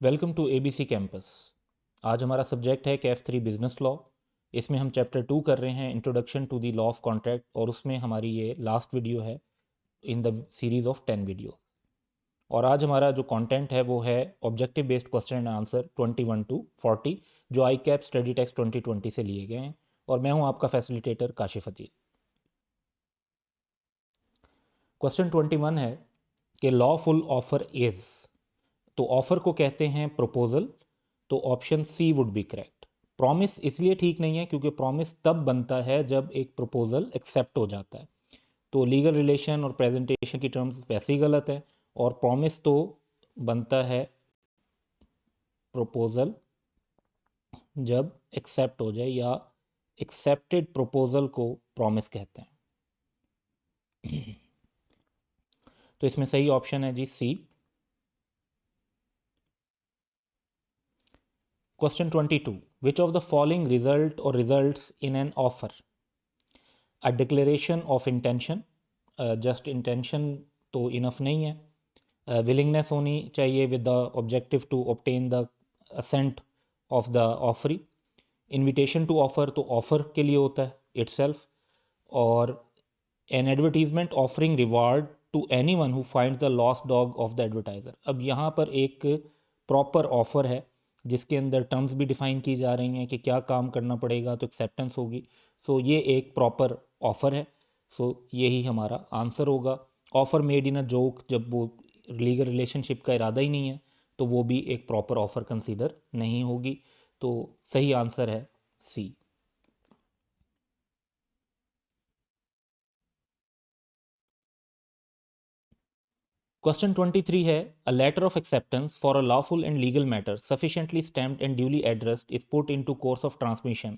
Welcome to ABC campus. आज हमारा subject है कैफ 3 बिजनेस लॉ। इसमें हम चैप्टर 2 कर रहे हैं, introduction to the law of contract, और उसमें हमारी ये लास्ट वीडियो है in the series of 10 video. और आज हमारा जो कंटेंट है वो है objective based question and answer 21 to 40, जो आई कैप स्टडी टेक्स्ट 2020 से लिए गए हैं। और मैं हूँ आपका फैसिलिटेटर काशिफ अतीक। क्वेश्चन 21 है कि लॉफुल ऑफर इज़, तो ऑफर को कहते हैं प्रपोजल, तो option C would be correct. Promise इसलिए ठीक नहीं है क्योंकि प्रॉमिस तब बनता है जब एक प्रपोजल एक्सेप्ट हो जाता है। तो लीगल रिलेशन और प्रेजेंटेशन की टर्म्स वैसे ही गलत है, और प्रॉमिस तो बनता है प्रपोजल जब एक्सेप्ट हो जाए, या एक्सेप्टेड प्रपोजल को प्रॉमिस कहते हैं। तो इसमें सही ऑप्शन है जी सी। Question 22, which of the following result और results in an offer? A declaration of intention, just intention तो इनफ नहीं है। विलिंगनेस होनी चाहिए with the objective to obtain the ascent of the offeree. Invitation to offer तो offer के लिए होता है इटसेल्फ। और N advertisement offering reward to any one who find the lost dog of the advertiser. अब यहाँ पर एक प्रॉपर ऑफर है जिसके अंदर टर्म्स भी डिफाइन की जा रही हैं कि क्या काम करना पड़ेगा तो एक्सेप्टेंस होगी। सो ये एक प्रॉपर ऑफर है। सो यही हमारा आंसर होगा। Offer made in a joke, जब वो लीगल रिलेशनशिप का इरादा ही नहीं है तो वो भी एक प्रॉपर ऑफर कंसीडर नहीं होगी। तो सही आंसर है सी। क्वेश्चन 23 है, a letter of acceptance for a lawful and legal matter sufficiently stamped and duly addressed is put into course of transmission.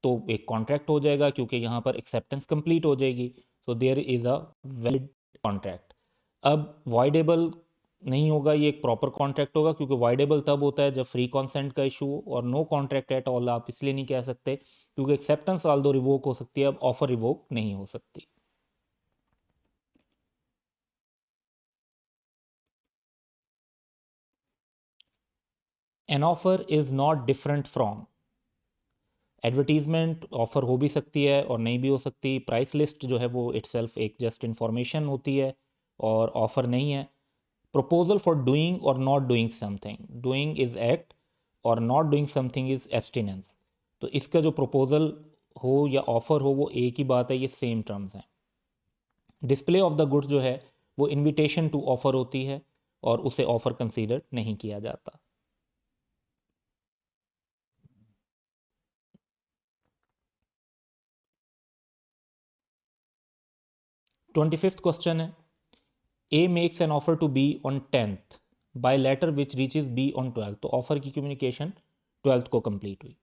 तो एक कॉन्ट्रैक्ट हो जाएगा क्योंकि यहाँ पर एक्सेप्टेंस कंप्लीट हो जाएगी। So there is a valid contract. अब वाइडेबल नहीं होगा, ये एक प्रॉपर कॉन्ट्रैक्ट होगा क्योंकि वाइडेबल तब होता है जब फ्री कॉन्सेंट का इशू हो। और नो कॉन्ट्रैक्ट एट ऑल आप इसलिए नहीं कह सकते क्योंकि एक्सेप्टेंस ऑल दो रिवोक हो सकती है, अब ऑफर रिवोक नहीं हो सकती। N offer is not different from. Advertisement offer हो भी सकती है और नहीं भी हो सकती। प्राइस लिस्ट जो है वो इटसेल्फ एक जस्ट इंफॉर्मेशन होती है और ऑफर नहीं है। प्रपोजल फॉर डूइंग और not doing something, doing is act और not doing something is abstinence. तो इसका जो प्रपोजल हो या ऑफर हो वो एक ही बात है, ये सेम टर्म्स हैं। डिस्प्ले ऑफ द गुड्स जो है वो इनविटेशन टू ऑफर होती है और उसे ऑफर कंसीडर नहीं किया जाता। 25th क्वेश्चन है, A makes an offer to B on 10th by letter which reaches B on 12th। तो ऑफर की कम्युनिकेशन 12th को कंप्लीट हुई।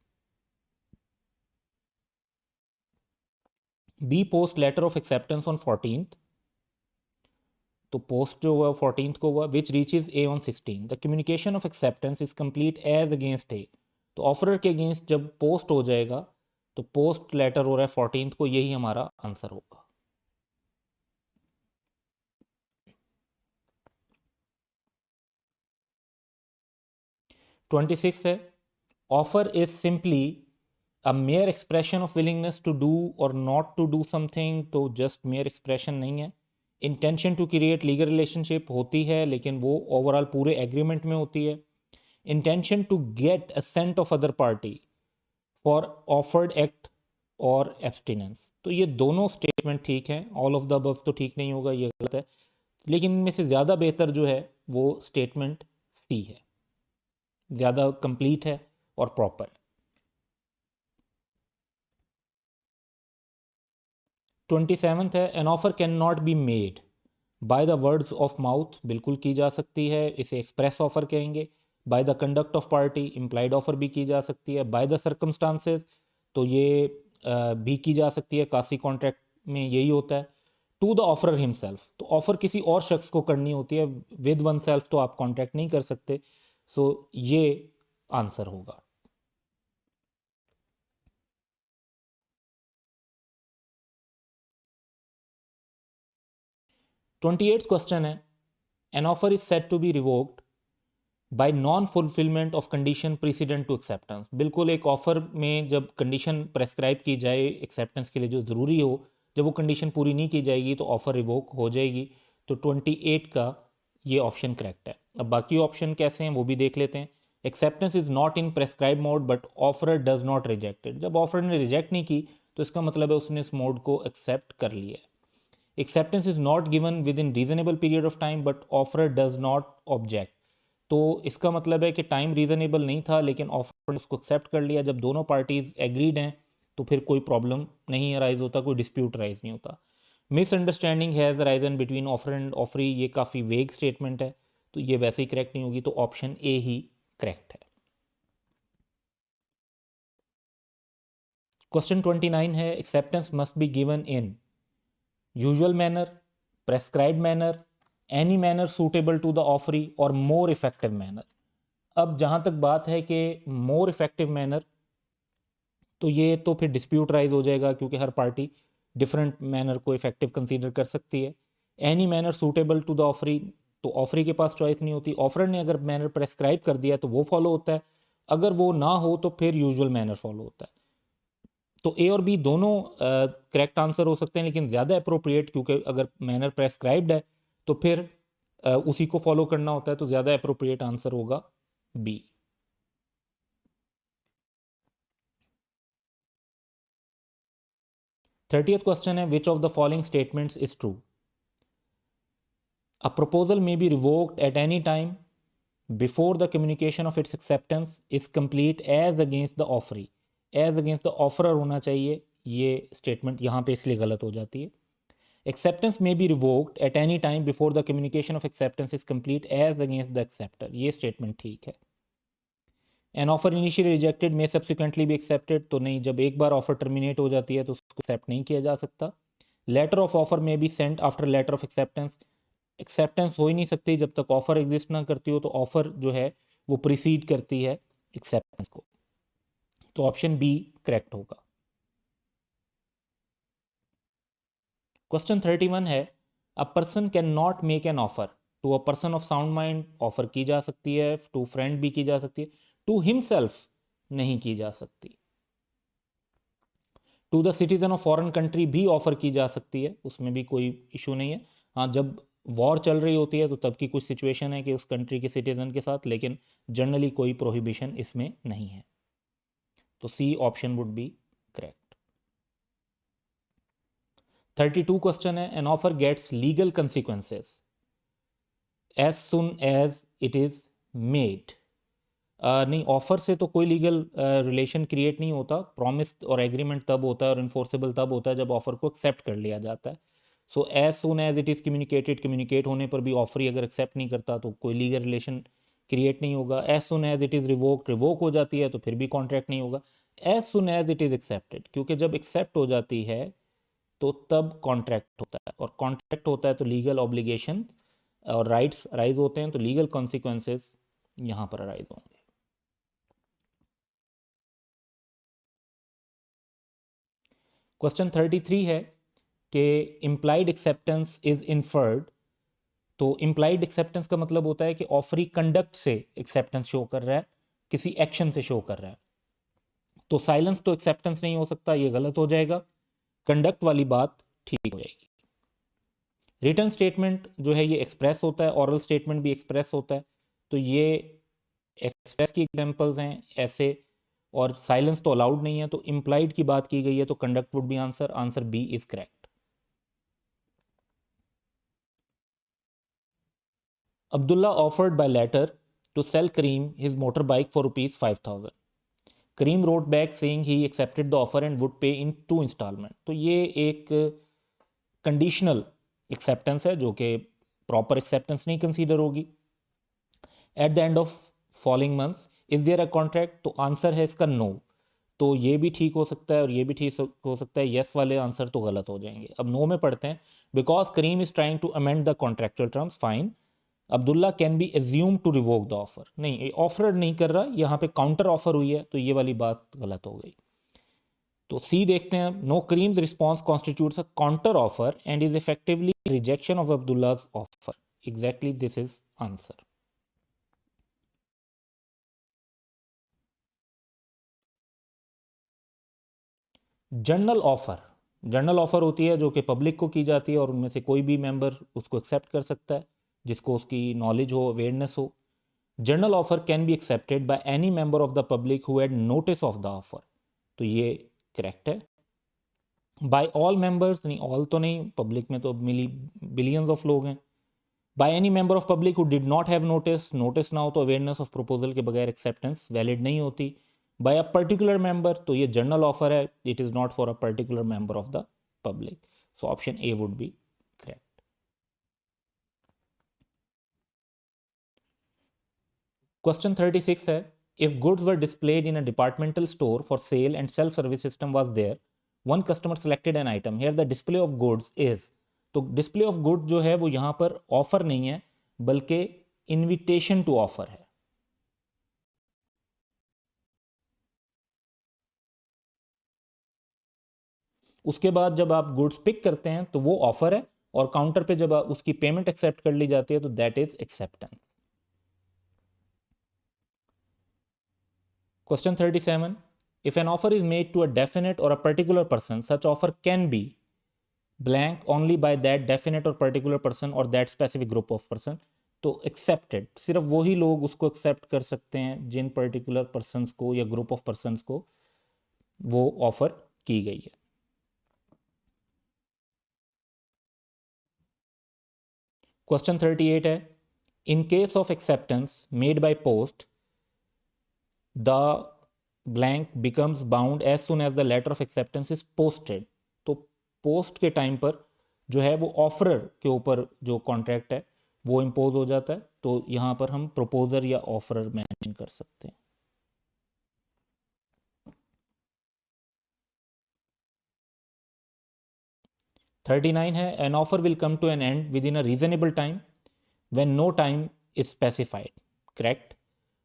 B post letter of acceptance on 14th, तो पोस्ट जो हुआ 14th को हुआ। Which reaches A on 16th, the communication of acceptance is complete as against A. तो ऑफरर के अगेंस्ट जब पोस्ट हो जाएगा तो पोस्ट लेटर हो रहा है 14th को, यही हमारा आंसर होगा। 26 है, offer is simply a mere expression of willingness to do और नॉट टू डू समथिंग। तो जस्ट मेयर एक्सप्रेशन नहीं है। Intention to create legal relationship होती है लेकिन वो ओवरऑल पूरे एग्रीमेंट में होती है। Intention to get assent of other party for offered act और एब्सटिनेंस। तो ये दोनों स्टेटमेंट ठीक हैं, ऑल ऑफ द अबव तो ठीक नहीं होगा, ये गलत है। लेकिन इनमें से ज़्यादा बेहतर जो है वो स्टेटमेंट सी है, ज़्यादा कंप्लीट है और प्रॉपर है। 27th है, an offer can not be made by the words of mouth. बिल्कुल की जा सकती है, इसे एक्सप्रेस ऑफर कहेंगे। By the conduct of party, implied offer भी की जा सकती है। बाय द सर्कमस्टांसेस, तो ये भी की जा सकती है, कासी कॉन्ट्रैक्ट में यही होता है। टू द ऑफरर हिमसेल्फ, तो ऑफर किसी और शख्स को करनी होती है, विद वन सेल्फ तो आप कॉन्ट्रैक्ट नहीं कर सकते। सो ये आंसर होगा। 28th क्वेश्चन है, an offer is set to be revoked by non fulfilment of condition precedent to acceptance. बिल्कुल एक ऑफर में जब कंडीशन प्रेस्क्राइब की जाए एक्सेप्टेंस के लिए जो ज़रूरी हो, जब वो कंडीशन पूरी नहीं की जाएगी तो ऑफ़र रिवोक हो जाएगी। तो 28 का ये ऑप्शन करेक्ट है। अब बाकी ऑप्शन कैसे हैं वो भी देख लेते हैं। Acceptance is not in prescribe mode but offer does not reject it. जब ऑफर ने रिजेक्ट नहीं की तो इसका मतलब है उसने इस मोड को एक्सेप्ट कर लिया है। Acceptance is not given with in reasonable period of time but offer does not object. तो इसका मतलब है कि टाइम रीजनेबल नहीं था लेकिन ऑफर ने उसको एक्सेप्ट कर लिया। जब दोनों पार्टीज एग्रीड हैं तो फिर कोई प्रॉब्लम नहीं अराइज होता, कोई डिस्प्यूट राइज नहीं होता। Misunderstanding has arisen between offer and offeree, ये काफ़ी वेग स्टेटमेंट है तो ये वैसे ही करेक्ट नहीं होगी, तो ऑप्शन ए ही करेक्ट है। क्वेश्चन 29 है acceptance must be given in usual manner, prescribed manner, any manner suitable to the offeree और मोर इफेक्टिव मैनर। अब जहाँ तक बात है कि मोर इफेक्टिव मैनर, तो ये तो फिर डिस्प्यूट राइज हो जाएगा क्योंकि हर पार्टी डिफरेंट मैनर को इफेक्टिव कंसीडर कर सकती है। Any manner suitable to the offeree, तो ऑफरी के पास चॉइस नहीं होती। ऑफर ने अगर मैनर प्रेस्क्राइब कर दिया तो वो फॉलो होता है, अगर वो ना हो तो फिर यूजुअल मैनर फॉलो होता है। तो ए और बी दोनों करेक्ट आंसर हो सकते हैं लेकिन ज़्यादा अप्रोप्रिएट, क्योंकि अगर मैनर प्रेस्क्राइब्ड है तो फिर उसी को फॉलो करना होता है, तो ज़्यादा अप्रोप्रिएट आंसर होगा बी। थर्टियथ क्वेश्चन है which of the following statements is true. A proposal may be revoked at any time before the communication of its acceptance is complete as against the offeree. As against the offeror होना चाहिए, ये statement यहाँ पे इसलिए गलत हो जाती है। Acceptance may be revoked at any time before the communication of acceptance is complete as against the acceptor, ये स्टेटमेंट ठीक है। An offer initially rejected may subsequently be accepted, तो नहीं, जब एक बार ऑफर टर्मिनेट हो जाती है तो उसको एक्सेप्ट नहीं किया जा सकता। Letter of offer may be sent after letter of acceptance, acceptance हो ही नहीं सकती जब तक ऑफर एग्जिस्ट ना करती हो, तो ऑफर जो है वो प्रीसीड करती है एक्सेप्टेंस को, तो ऑप्शन बी करेक्ट होगा। क्वेश्चन 31 है a person can not make an offer to a person of sound mind. Offer की जा सकती है, टू फ्रेंड भी की जा सकती है, टू हिमसेल्फ नहीं की जा सकती। To the citizen of foreign country भी ऑफर की जा सकती है, उसमें भी कोई इशू नहीं है। हाँ, जब वॉर चल रही होती है तो तब की कुछ सिचुएशन है कि उस कंट्री के सिटीजन के साथ, लेकिन जनरली कोई प्रोहिबिशन इसमें नहीं है, तो C option would be correct. 32 question है an offer gets legal consequences as soon as it is made. नहीं, ऑफर से तो कोई लीगल रिलेशन क्रिएट नहीं होता। प्रॉमिस और एग्रीमेंट तब होता है और इन्फोर्सेबल तब होता है जब ऑफर को एक्सेप्ट कर लिया जाता है। So as soon as it is communicated, communicate होने पर भी ऑफर ही अगर एक्सेप्ट नहीं करता तो कोई लीगल रिलेशन क्रिएट नहीं होगा। As soon as it is revoke, revoke हो जाती है तो फिर भी कॉन्ट्रैक्ट नहीं होगा। As soon as it is accepted, क्योंकि जब एक्सेप्ट हो जाती है तो तब कॉन्ट्रैक्ट होता है, और कॉन्ट्रैक्ट होता है तो लीगल ऑब्लिगेशन और राइट्स अराइज होते हैं, तो लीगल कॉन्सिक्वेंसेस यहाँ पर अराइज होंगे। क्वेश्चन 33 है कि इम्प्लाइड एक्सेप्टेंस इज इन्फर्ड। तो इम्प्लाइड एक्सेप्टेंस का मतलब होता है कि ऑफरी कंडक्ट से एक्सेप्टेंस शो कर रहा है, किसी एक्शन से शो कर रहा है। तो साइलेंस तो एक्सेप्टेंस नहीं हो सकता, ये गलत हो जाएगा। कंडक्ट वाली बात ठीक हो जाएगी। रिटर्न स्टेटमेंट जो है ये एक्सप्रेस होता है, ऑरल स्टेटमेंट भी एक्सप्रेस होता है, तो ये एक्सप्रेस की एग्जांपल्स हैं ऐसे, और साइलेंस तो अलाउड नहीं है, तो इम्प्लाइड की बात की गई है तो conduct would be answer, answer B is correct. Abdullah offered by letter to sell Kareem his motorbike for rupees 5,000. Kareem wrote back saying he accepted the offer and would pay in 2 installment. तो ये एक conditional acceptance है जो कि proper acceptance नहीं consider होगी। At the end of following months is there a contract, तो answer है इसका नो। तो ये भी ठीक हो सकता है और ये भी ठीक हो सकता है, यस वाले आंसर तो गलत हो जाएंगे। अब नो में पढ़ते हैं। Because Karim is trying to amend the contractual terms, fine. Abdullah can be assume to revoke the offer, नहीं, ऑफर नहीं कर रहा, यहाँ पे काउंटर ऑफर हुई है, तो ये वाली बात गलत हो गई। तो सी देखते हैं। No Karim's response constitutes a counter offer and is effectively rejection of Abdullah's offer, exactly this is answer. General offer होती है जो कि पब्लिक को की जाती है और उनमें से कोई भी मेंबर उसको एक्सेप्ट कर सकता है जिसको उसकी नॉलेज हो, अवेयरनेस हो. General offer can be accepted by any member of the public who had notice of the offer. तो ये करेक्ट है. बाय ऑल मेंबर्स नहीं, ऑल तो नहीं, पब्लिक में तो बिलियंस ऑफ लोग हैं. By any member of public who did not have notice ना हो तो अवेयरनेस ऑफ प्रपोजल के बगैर एक्सेप्टेंस वैलिड नहीं होती. बाय अ पर्टिकुलर मेंबर, तो ये जनरल ऑफर है, it is not for a particular member of the public. So option A would be correct. Question 36 है, if goods were displayed in a departmental store for sale and self service system was there, one customer selected an item, here the display of goods is. तो display of good जो है वो यहां पर offer नहीं है बल्कि invitation to offer है. उसके बाद जब आप गुड्स पिक करते हैं तो वो ऑफर है और काउंटर पे जब उसकी पेमेंट एक्सेप्ट कर ली जाती है तो that is acceptance. Question 37, if an offer is made to a definite or a particular person, such offer can be blank only by that definite or particular person or that specific group of person. तो accepted सिर्फ वही लोग उसको accept कर सकते हैं जिन particular persons को या ग्रुप ऑफ पर्सनस को वो ऑफर की गई है. क्वेश्चन 38 है, in case of acceptance made by post the blank becomes bound as soon as the letter of acceptance is posted. तो पोस्ट के टाइम पर जो है वो ऑफरर के ऊपर जो कॉन्ट्रैक्ट है वो इम्पोज हो जाता है. तो यहाँ पर हम प्रपोजर या ऑफरर मेंशन कर सकते हैं. थर्टी नाइन है, an offer will come to an end within a reasonable time when no time is specified. Correct.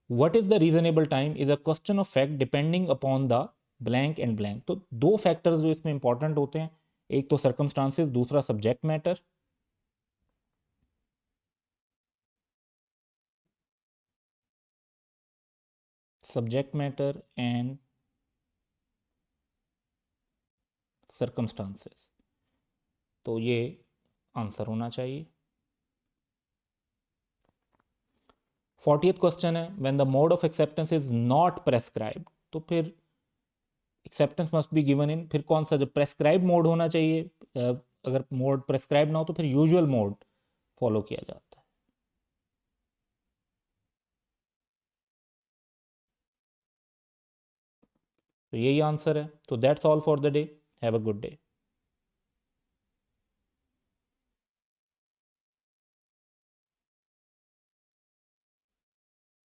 What is the reasonable time is a question of fact depending upon the blank and blank. तो दो factors जो इसमें important होते हैं, एक तो circumstances, दूसरा subject matter. Subject matter and circumstances. तो ये आंसर होना चाहिए. 40th क्वेश्चन है, when the mode of acceptance is not prescribed. तो फिर एक्सेप्टेंस मस्ट बी गिवन इन, फिर कौन सा, जब प्रेस्क्राइब मोड होना चाहिए, अगर मोड प्रेस्क्राइब ना हो तो फिर यूजुअल मोड फॉलो किया जाता है. तो यही आंसर है. तो that's all for the day. Have a good day.